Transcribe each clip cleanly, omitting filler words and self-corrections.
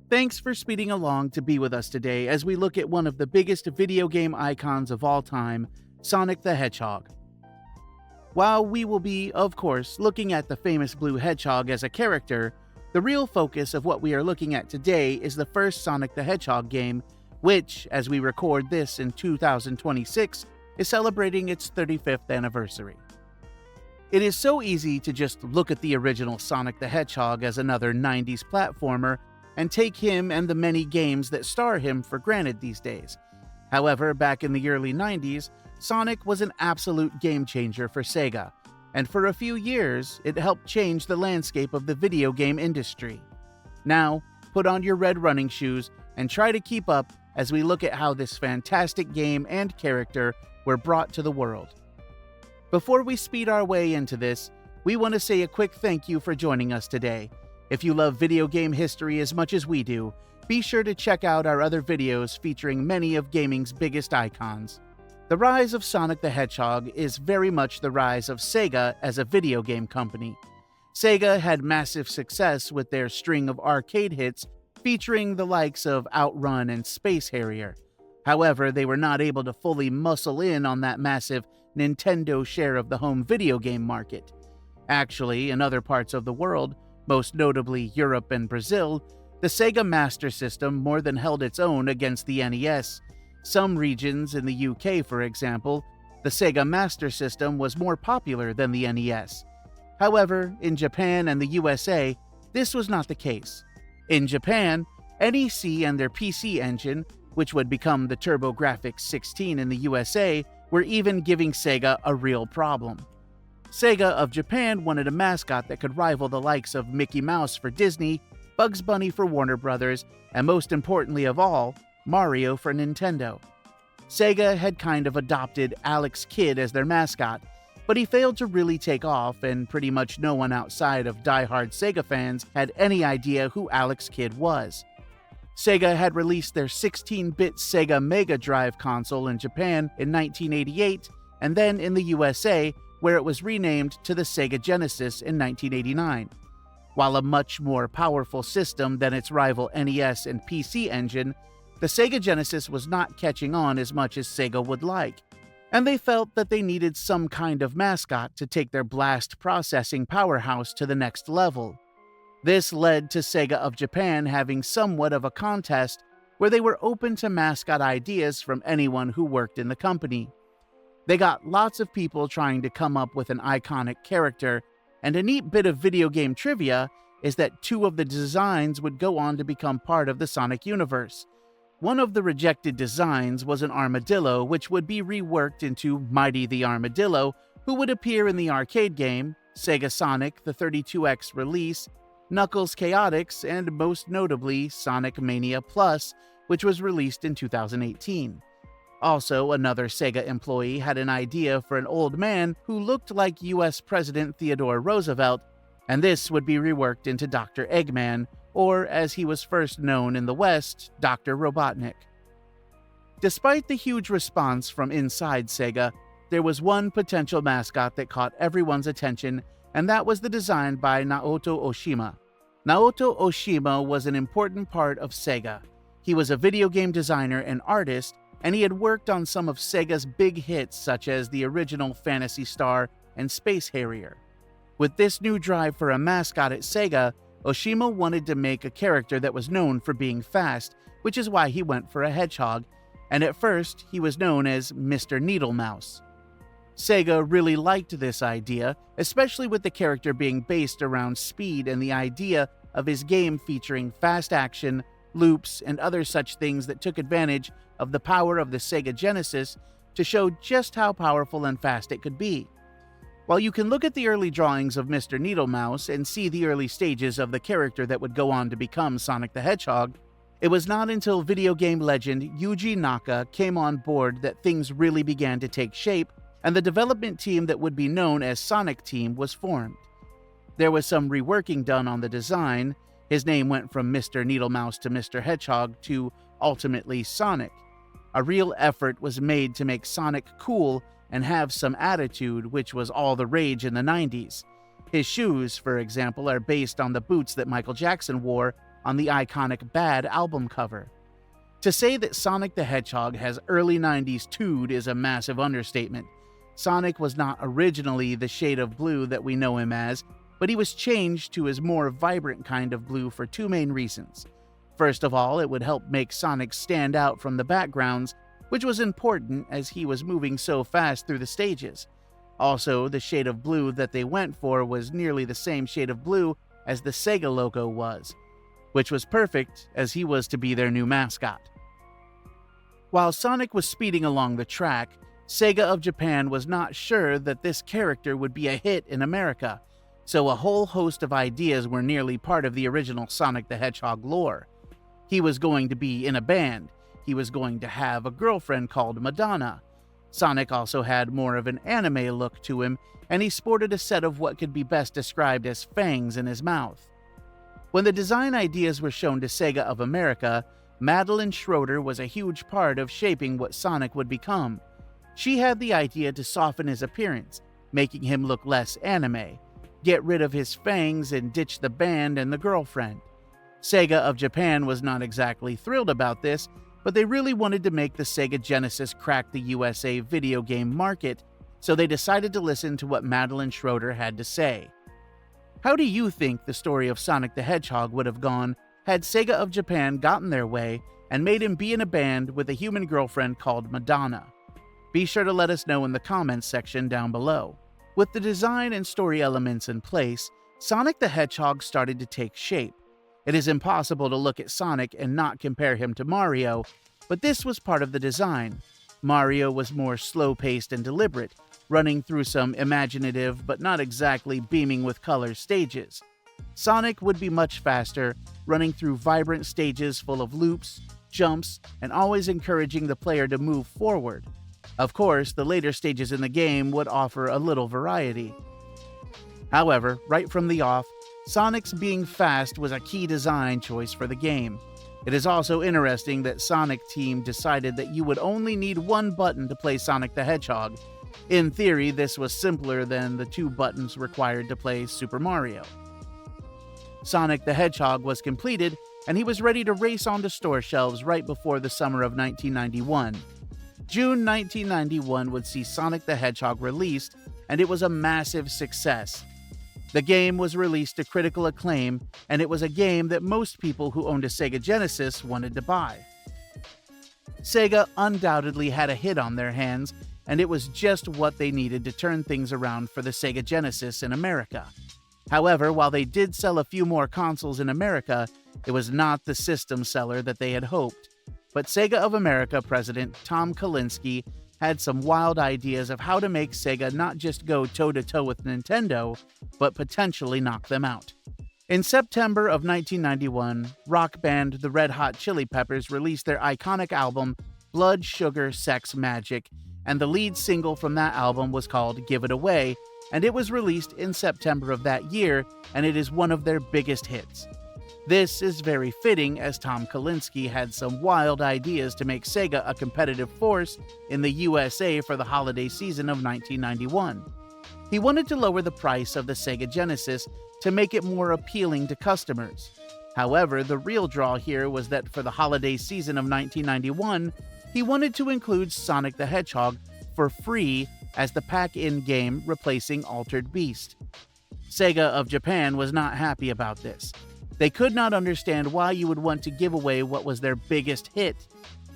Thanks for speeding along to be with us today as we look at one of the biggest video game icons of all time, Sonic the Hedgehog. While we will be, of course, looking at the famous blue hedgehog as a character, the real focus of what we are looking at today is the first Sonic the Hedgehog game, which, as we record this in 2026, is celebrating its 35th anniversary. It is so easy to just look at the original Sonic the Hedgehog as another 90s platformer and take him and the many games that star him for granted these days. However, back in the early 90s, Sonic was an absolute game changer for Sega, and for a few years, it helped change the landscape of the video game industry. Now, put on your red running shoes and try to keep up as we look at how this fantastic game and character were brought to the world. Before we speed our way into this, we want to say a quick thank you for joining us today. If you love video game history as much as we do, be sure to check out our other videos featuring many of gaming's biggest icons. The rise of Sonic the Hedgehog is very much the rise of Sega as a video game company. Sega had massive success with their string of arcade hits featuring the likes of Outrun and Space Harrier. However, they were not able to fully muscle in on that massive Nintendo share of the home video game market. Actually, in other parts of the world, most notably Europe and Brazil, the Sega Master System more than held its own against the NES. Some regions in the UK, for example, the Sega Master System was more popular than the NES. However, in Japan and the USA, this was not the case. In Japan, NEC and their PC engine, which would become the TurboGrafx 16 in the USA, were even giving Sega a real problem. Sega of Japan wanted a mascot that could rival the likes of Mickey Mouse for Disney, Bugs Bunny for Warner Brothers, and most importantly of all, Mario for Nintendo. Sega had kind of adopted Alex Kidd as their mascot, but he failed to really take off, and pretty much no one outside of die-hard Sega fans had any idea who Alex Kidd was. Sega had released their 16-bit Sega Mega Drive console in Japan in 1988, and then in the USA, where it was renamed to the Sega Genesis in 1989. While a much more powerful system than its rival NES and PC engine, the Sega Genesis was not catching on as much as Sega would like, and they felt that they needed some kind of mascot to take their blast processing powerhouse to the next level. This led to Sega of Japan having somewhat of a contest where they were open to mascot ideas from anyone who worked in the company. They got lots of people trying to come up with an iconic character, and a neat bit of video game trivia is that two of the designs would go on to become part of the Sonic universe. One of the rejected designs was an armadillo, which would be reworked into Mighty the Armadillo, who would appear in the arcade game, Sega Sonic the 32X release, Knuckles Chaotix, and most notably Sonic Mania Plus, which was released in 2018. Also, another Sega employee had an idea for an old man who looked like US President Theodore Roosevelt, and this would be reworked into Dr. Eggman, or as he was first known in the West, Dr. Robotnik. Despite the huge response from inside Sega, there was one potential mascot that caught everyone's attention, and that was the design by Naoto Oshima. Naoto Oshima was an important part of Sega. He was a video game designer and artist, and he had worked on some of Sega's big hits such as the original Phantasy Star and Space Harrier. With this new drive for a mascot at Sega, Oshima wanted to make a character that was known for being fast, which is why he went for a hedgehog, and at first he was known as Mr. Needlemouse. Sega really liked this idea, especially with the character being based around speed and the idea of his game featuring fast action, loops, and other such things that took advantage of the power of the Sega Genesis to show just how powerful and fast it could be. While you can look at the early drawings of Mr. Needlemouse and see the early stages of the character that would go on to become Sonic the Hedgehog, it was not until video game legend Yuji Naka came on board that things really began to take shape, and the development team that would be known as Sonic Team was formed. There was some reworking done on the design. His name went from Mr. Needlemouse to Mr. Hedgehog to ultimately Sonic. A real effort was made to make Sonic cool and have some attitude, which was all the rage in the 90s. His shoes, for example, are based on the boots that Michael Jackson wore, on the iconic Bad album cover. To say that Sonic the Hedgehog has early 90s tood is a massive understatement. Sonic was not originally the shade of blue that we know him as, but he was changed to his more vibrant kind of blue for two main reasons. First of all, it would help make Sonic stand out from the backgrounds, which was important as he was moving so fast through the stages. Also, the shade of blue that they went for was nearly the same shade of blue as the Sega logo was, which was perfect as he was to be their new mascot. While Sonic was speeding along the track, Sega of Japan was not sure that this character would be a hit in America, so a whole host of ideas were nearly part of the original Sonic the Hedgehog lore. He was going to be in a band, he was going to have a girlfriend called Madonna. Sonic also had more of an anime look to him, and he sported a set of what could be best described as fangs in his mouth. When the design ideas were shown to Sega of America, Madeline Schroeder was a huge part of shaping what Sonic would become. She had the idea to soften his appearance, making him look less anime, get rid of his fangs and ditch the band and the girlfriend. Sega of Japan was not exactly thrilled about this, but they really wanted to make the Sega Genesis crack the USA video game market, so they decided to listen to what Madeline Schroeder had to say. How do you think the story of Sonic the Hedgehog would have gone had Sega of Japan gotten their way and made him be in a band with a human girlfriend called Madonna? Be sure to let us know in the comments section down below. With the design and story elements in place, Sonic the Hedgehog started to take shape. It is impossible to look at Sonic and not compare him to Mario, but this was part of the design. Mario was more slow-paced and deliberate, running through some imaginative but not exactly beaming with color stages. Sonic would be much faster, running through vibrant stages full of loops, jumps, and always encouraging the player to move forward. Of course, the later stages in the game would offer a little variety. However, right from the off, Sonic's being fast was a key design choice for the game. It is also interesting that Sonic Team decided that you would only need one button to play Sonic the Hedgehog. In theory, this was simpler than the two buttons required to play Super Mario. Sonic the Hedgehog was completed, and he was ready to race onto store shelves right before the summer of 1991. June 1991 would see Sonic the Hedgehog released, and it was a massive success. The game was released to critical acclaim, and it was a game that most people who owned a Sega Genesis wanted to buy. Sega undoubtedly had a hit on their hands, and it was just what they needed to turn things around for the Sega Genesis in America. However, while they did sell a few more consoles in America, it was not the system seller that they had hoped. But Sega of America president Tom Kalinske had some wild ideas of how to make Sega not just go toe-to-toe with Nintendo, but potentially knock them out. In September of 1991, rock band the Red Hot Chili Peppers released their iconic album Blood, Sugar, Sex, Magic, and the lead single from that album was called Give It Away, and it was released in September of that year, and it is one of their biggest hits. This is very fitting as Tom Kalinske had some wild ideas to make Sega a competitive force in the USA for the holiday season of 1991. He wanted to lower the price of the Sega Genesis to make it more appealing to customers. However, the real draw here was that for the holiday season of 1991, he wanted to include Sonic the Hedgehog for free as the pack-in game replacing Altered Beast. Sega of Japan was not happy about this. They could not understand why you would want to give away what was their biggest hit.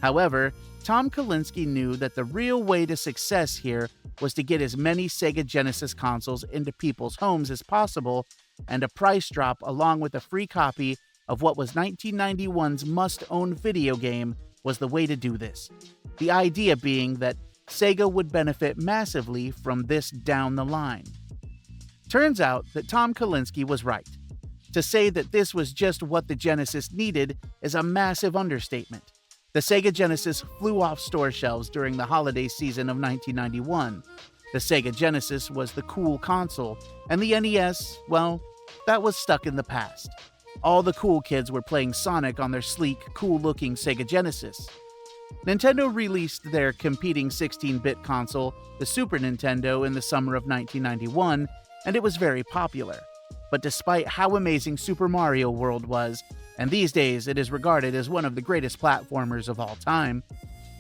However, Tom Kalinske knew that the real way to success here was to get as many Sega Genesis consoles into people's homes as possible, and a price drop along with a free copy of what was 1991's must-own video game was the way to do this. The idea being that Sega would benefit massively from this down the line. Turns out that Tom Kalinske was right. To say that this was just what the Genesis needed is a massive understatement. The Sega Genesis flew off store shelves during the holiday season of 1991. The Sega Genesis was the cool console, and the NES, well, that was stuck in the past. All the cool kids were playing Sonic on their sleek, cool-looking Sega Genesis. Nintendo released their competing 16-bit console, the Super Nintendo, in the summer of 1991, and it was very popular. But despite how amazing Super Mario World was, and these days it is regarded as one of the greatest platformers of all time.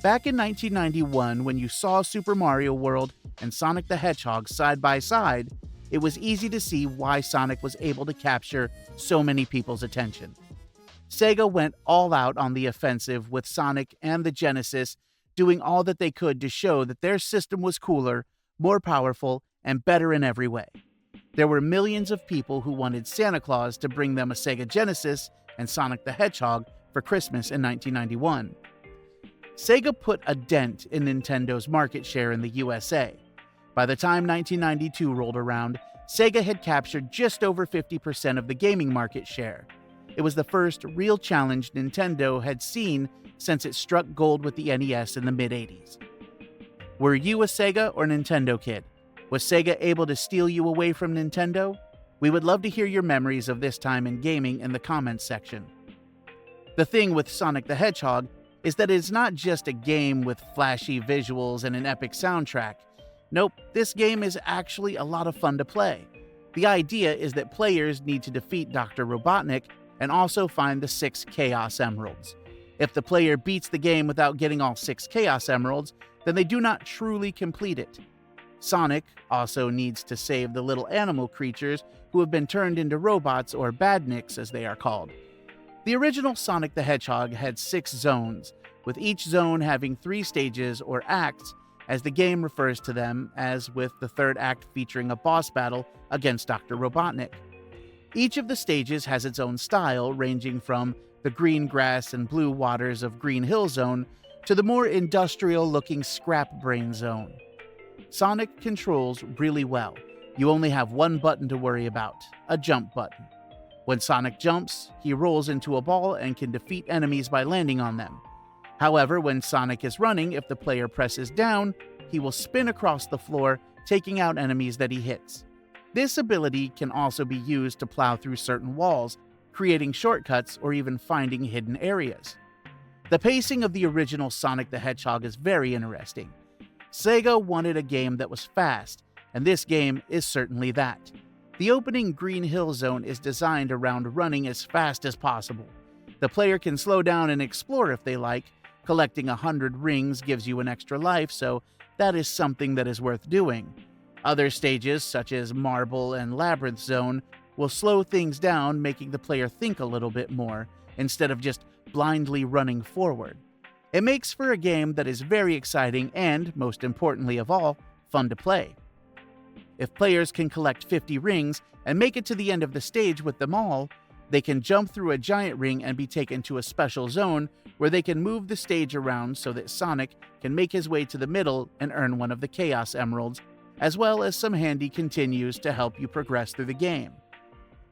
Back in 1991, when you saw Super Mario World and Sonic the Hedgehog side by side, it was easy to see why Sonic was able to capture so many people's attention. Sega went all out on the offensive with Sonic and the Genesis, doing all that they could to show that their system was cooler, more powerful, and better in every way. There were millions of people who wanted Santa Claus to bring them a Sega Genesis and Sonic the Hedgehog for Christmas in 1991. Sega put a dent in Nintendo's market share in the USA. By the time 1992 rolled around, Sega had captured just over 50% of the gaming market share. It was the first real challenge Nintendo had seen since it struck gold with the NES in the mid-80s. Were you a Sega or Nintendo kid? Was Sega able to steal you away from Nintendo? We would love to hear your memories of this time in gaming in the comments section. The thing with Sonic the Hedgehog is that it's not just a game with flashy visuals and an epic soundtrack. Nope, this game is actually a lot of fun to play. The idea is that players need to defeat Dr. Robotnik and also find the 6 Chaos Emeralds. If the player beats the game without getting all 6 Chaos Emeralds, then they do not truly complete it. Sonic also needs to save the little animal creatures who have been turned into robots, or badniks as they are called. The original Sonic the Hedgehog had 6 zones, with each zone having 3 stages or acts, as the game refers to them, as with the third act featuring a boss battle against Dr. Robotnik. Each of the stages has its own style, ranging from the green grass and blue waters of Green Hill Zone to the more industrial-looking Scrap Brain Zone. Sonic controls really well. You only have one button to worry about, a jump button. When Sonic jumps, he rolls into a ball and can defeat enemies by landing on them. However, when Sonic is running, if the player presses down, he will spin across the floor, taking out enemies that he hits. This ability can also be used to plow through certain walls, creating shortcuts or even finding hidden areas. The pacing of the original Sonic the Hedgehog is very interesting. Sega wanted a game that was fast, and this game is certainly that. The opening Green Hill Zone is designed around running as fast as possible. The player can slow down and explore if they like. Collecting 100 rings gives you an extra life, so that is something that is worth doing. Other stages, such as Marble and Labyrinth Zone, will slow things down, making the player think a little bit more, instead of just blindly running forward. It makes for a game that is very exciting and, most importantly of all, fun to play. If players can collect 50 rings and make it to the end of the stage with them all, they can jump through a giant ring and be taken to a special zone where they can move the stage around so that Sonic can make his way to the middle and earn one of the Chaos Emeralds, as well as some handy continues to help you progress through the game.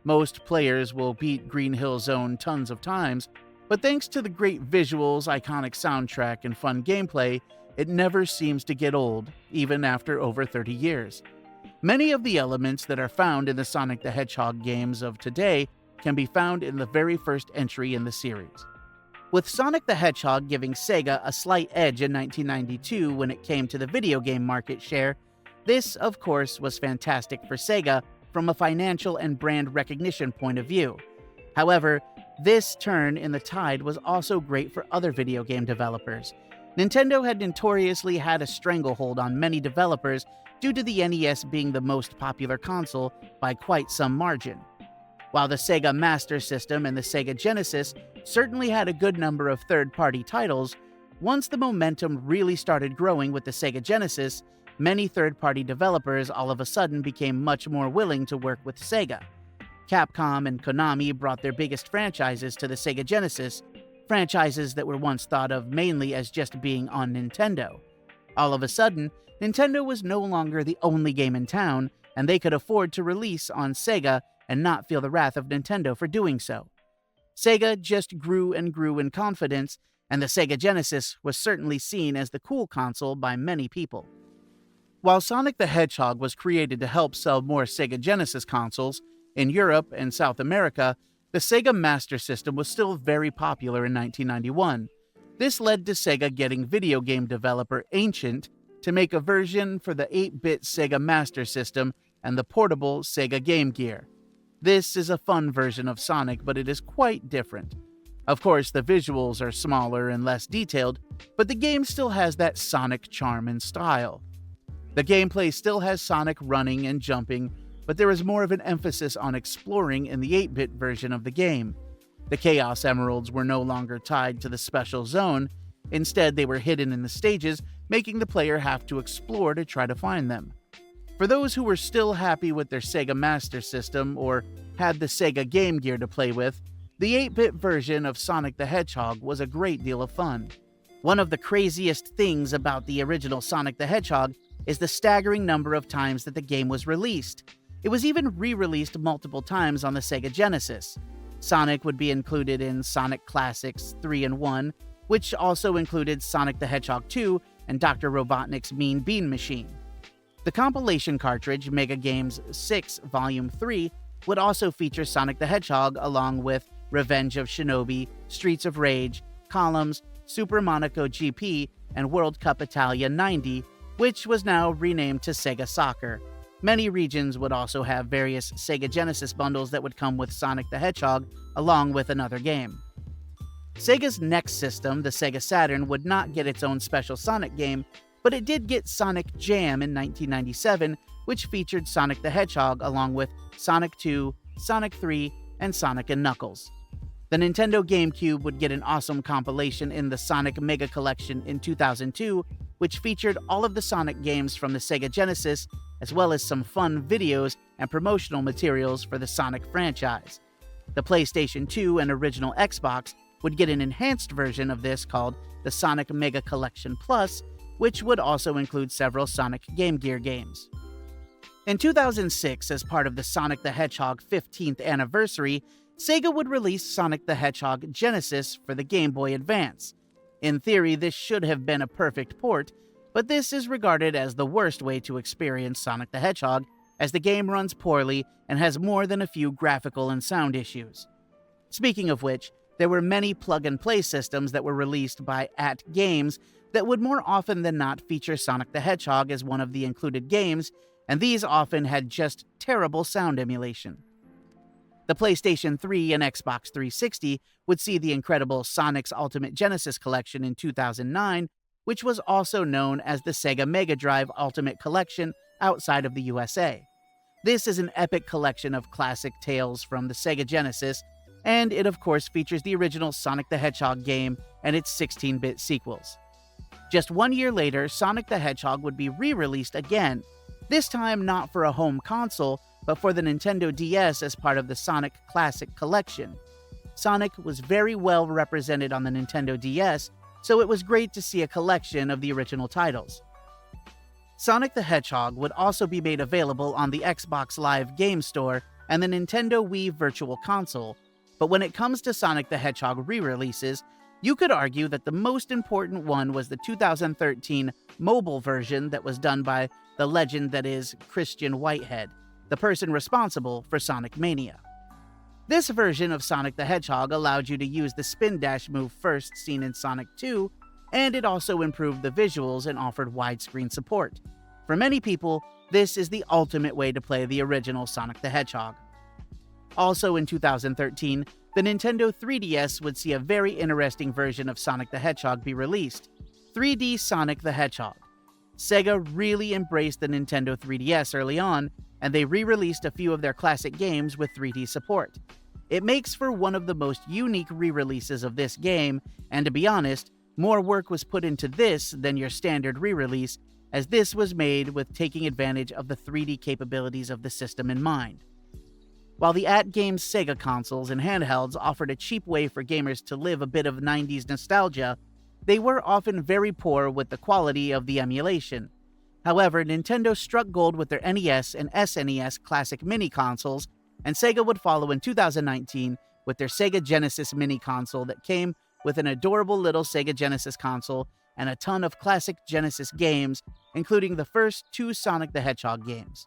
Most players will beat Green Hill Zone tons of times, but thanks to the great visuals, iconic soundtrack, and fun gameplay, it never seems to get old, even after over 30 years. Many of the elements that are found in the Sonic the Hedgehog games of today can be found in the very first entry in the series. With Sonic the Hedgehog giving Sega a slight edge in 1992 when it came to the video game market share, this, of course, was fantastic for Sega from a financial and brand recognition point of view. However, this turn in the tide was also great for other video game developers. Nintendo had notoriously had a stranglehold on many developers due to the NES being the most popular console by quite some margin. While the Sega Master System and the Sega Genesis certainly had a good number of third-party titles, once the momentum really started growing with the Sega Genesis, many third-party developers all of a sudden became much more willing to work with Sega. Capcom and Konami brought their biggest franchises to the Sega Genesis, franchises that were once thought of mainly as just being on Nintendo. All of a sudden, Nintendo was no longer the only game in town, and they could afford to release on Sega and not feel the wrath of Nintendo for doing so. Sega just grew and grew in confidence, and the Sega Genesis was certainly seen as the cool console by many people. While Sonic the Hedgehog was created to help sell more Sega Genesis consoles, in Europe and South America, the Sega Master System was still very popular in 1991. This led to Sega getting video game developer Ancient to make a version for the 8-bit Sega Master System and the portable Sega Game Gear. This is a fun version of Sonic, but it is quite different. Of course, the visuals are smaller and less detailed, but the game still has that Sonic charm and style. The gameplay still has Sonic running and jumping, but there is more of an emphasis on exploring in the 8-bit version of the game. The Chaos Emeralds were no longer tied to the special zone. Instead, they were hidden in the stages, making the player have to explore to try to find them. For those who were still happy with their Sega Master System or had the Sega Game Gear to play with, the 8-bit version of Sonic the Hedgehog was a great deal of fun. One of the craziest things about the original Sonic the Hedgehog is the staggering number of times that the game was released. It was even re-released multiple times on the Sega Genesis. Sonic would be included in Sonic Classics 3 and 1, which also included Sonic the Hedgehog 2 and Dr. Robotnik's Mean Bean Machine. The compilation cartridge, Mega Games 6 Volume 3, would also feature Sonic the Hedgehog along with Revenge of Shinobi, Streets of Rage, Columns, Super Monaco GP, and World Cup Italia 90, which was now renamed to Sega Soccer. Many regions would also have various Sega Genesis bundles that would come with Sonic the Hedgehog along with another game. Sega's next system, the Sega Saturn, would not get its own special Sonic game, but it did get Sonic Jam in 1997, which featured Sonic the Hedgehog along with Sonic 2, Sonic 3, and Sonic & Knuckles. The Nintendo GameCube would get an awesome compilation in the Sonic Mega Collection in 2002, which featured all of the Sonic games from the Sega Genesis, as well as some fun videos and promotional materials for the Sonic franchise. The PlayStation 2 and original Xbox would get an enhanced version of this called the Sonic Mega Collection Plus, which would also include several Sonic Game Gear games. In 2006, as part of the Sonic the Hedgehog 15th anniversary, Sega would release Sonic the Hedgehog Genesis for the Game Boy Advance. In theory, this should have been a perfect port, but this is regarded as the worst way to experience Sonic the Hedgehog, as the game runs poorly and has more than a few graphical and sound issues. Speaking of which, there were many plug-and-play systems that were released by @Games that would more often than not feature Sonic the Hedgehog as one of the included games, and these often had just terrible sound emulation. The PlayStation 3 and Xbox 360 would see the incredible Sonic's Ultimate Genesis Collection in 2009, which was also known as the Sega Mega Drive Ultimate Collection outside of the USA. This is an epic collection of classic tales from the Sega Genesis, and it of course features the original Sonic the Hedgehog game and its 16-bit sequels. Just 1 year later, Sonic the Hedgehog would be re-released again, this time not for a home console, but for the Nintendo DS as part of the Sonic Classic Collection. Sonic was very well represented on the Nintendo DS, so it was great to see a collection of the original titles. Sonic the Hedgehog would also be made available on the Xbox Live Game Store and the Nintendo Wii Virtual Console, but when it comes to Sonic the Hedgehog re-releases, you could argue that the most important one was the 2013 mobile version that was done by the legend that is Christian Whitehead, the person responsible for Sonic Mania. This version of Sonic the Hedgehog allowed you to use the spin dash move first seen in Sonic 2, and it also improved the visuals and offered widescreen support. For many people, this is the ultimate way to play the original Sonic the Hedgehog. Also in 2013, the Nintendo 3DS would see a very interesting version of Sonic the Hedgehog be released, 3D Sonic the Hedgehog. Sega really embraced the Nintendo 3DS early on, and they re-released a few of their classic games with 3D support. It makes for one of the most unique re-releases of this game, and to be honest, more work was put into this than your standard re-release, as this was made with taking advantage of the 3D capabilities of the system in mind. While the @Games Sega consoles and handhelds offered a cheap way for gamers to live a bit of 90s nostalgia, they were often very poor with the quality of the emulation. However, Nintendo struck gold with their NES and SNES classic mini consoles, and Sega would follow in 2019 with their Sega Genesis mini console that came with an adorable little Sega Genesis console and a ton of classic Genesis games, including the first 2 Sonic the Hedgehog games.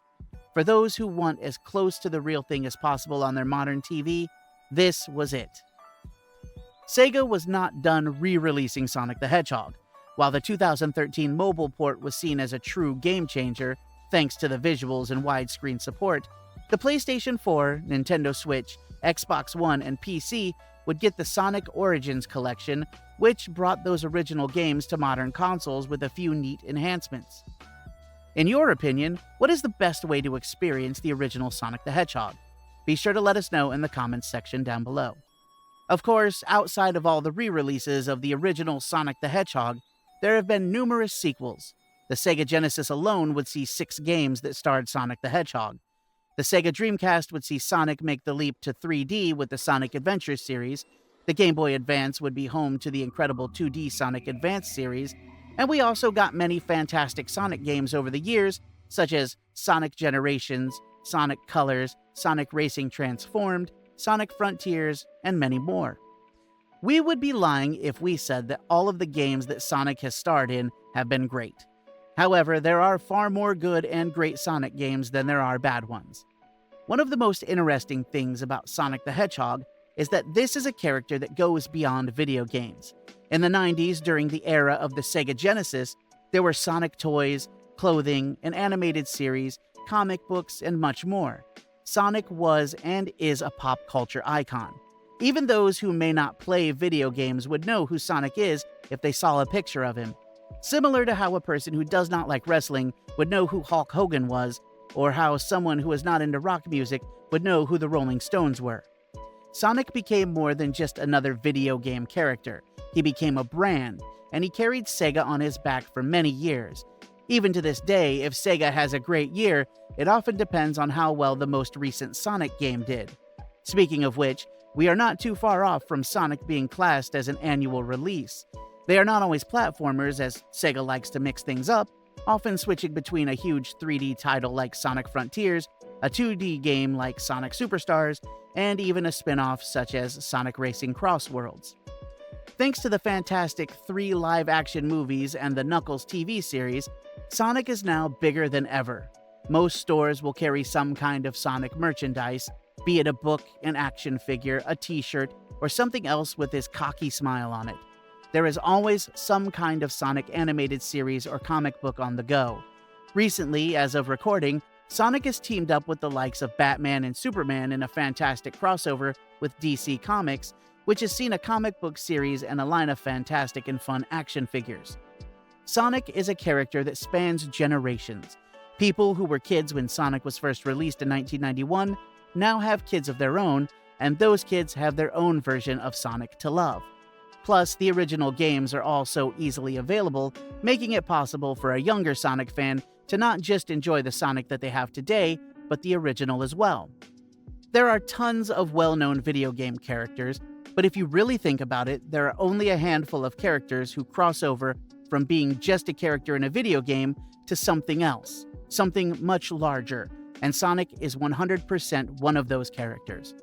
For those who want as close to the real thing as possible on their modern TV, this was it. Sega was not done re-releasing Sonic the Hedgehog. While the 2013 mobile port was seen as a true game changer, thanks to the visuals and widescreen support, The PlayStation 4, Nintendo Switch, Xbox One, and PC would get the Sonic Origins collection, which brought those original games to modern consoles with a few neat enhancements. In your opinion, what is the best way to experience the original Sonic the Hedgehog? Be sure to let us know in the comments section down below. Of course, outside of all the re-releases of the original Sonic the Hedgehog, there have been numerous sequels. The Sega Genesis alone would see 6 games that starred Sonic the Hedgehog. The Sega Dreamcast would see Sonic make the leap to 3D with the Sonic Adventures series. The Game Boy Advance would be home to the incredible 2D Sonic Advance series. And we also got many fantastic Sonic games over the years, such as Sonic Generations, Sonic Colors, Sonic Racing Transformed, Sonic Frontiers, and many more. We would be lying if we said that all of the games that Sonic has starred in have been great. However, there are far more good and great Sonic games than there are bad ones. One of the most interesting things about Sonic the Hedgehog is that this is a character that goes beyond video games. In the 90s, during the era of the Sega Genesis, there were Sonic toys, clothing, an animated series, comic books, and much more. Sonic was and is a pop culture icon. Even those who may not play video games would know who Sonic is if they saw a picture of him. Similar to how a person who does not like wrestling would know who Hulk Hogan was, or how someone who is not into rock music would know who the Rolling Stones were. Sonic became more than just another video game character. He became a brand, and he carried Sega on his back for many years. Even to this day, if Sega has a great year, it often depends on how well the most recent Sonic game did. Speaking of which, we are not too far off from Sonic being classed as an annual release. They are not always platformers, as Sega likes to mix things up, often switching between a huge 3D title like Sonic Frontiers, a 2D game like Sonic Superstars, and even a spin-off such as Sonic Racing Cross Worlds. Thanks to the fantastic 3 live-action movies and the Knuckles TV series, Sonic is now bigger than ever. Most stores will carry some kind of Sonic merchandise, be it a book, an action figure, a t-shirt, or something else with his cocky smile on it. There is always some kind of Sonic animated series or comic book on the go. Recently, as of recording, Sonic has teamed up with the likes of Batman and Superman in a fantastic crossover with DC Comics, which has seen a comic book series and a line of fantastic and fun action figures. Sonic is a character that spans generations. People who were kids when Sonic was first released in 1991 now have kids of their own, and those kids have their own version of Sonic to love. Plus, the original games are all so easily available, making it possible for a younger Sonic fan to not just enjoy the Sonic that they have today, but the original as well. There are tons of well-known video game characters, but if you really think about it, there are only a handful of characters who cross over from being just a character in a video game to something else, something much larger, and Sonic is 100% one of those characters.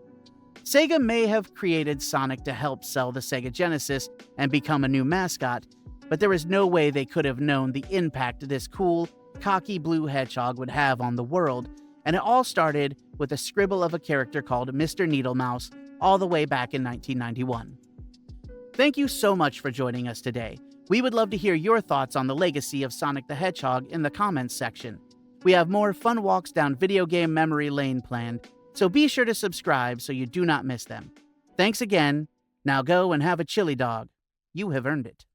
Sega may have created Sonic to help sell the Sega Genesis and become a new mascot, but there is no way they could have known the impact this cool, cocky blue hedgehog would have on the world, and it all started with a scribble of a character called Mr. Needlemouse all the way back in 1991. Thank you so much for joining us today. We would love to hear your thoughts on the legacy of Sonic the Hedgehog in the comments section. We have more fun walks down video game memory lane planned, so be sure to subscribe so you do not miss them. Thanks again. Now go and have a chili dog. You have earned it.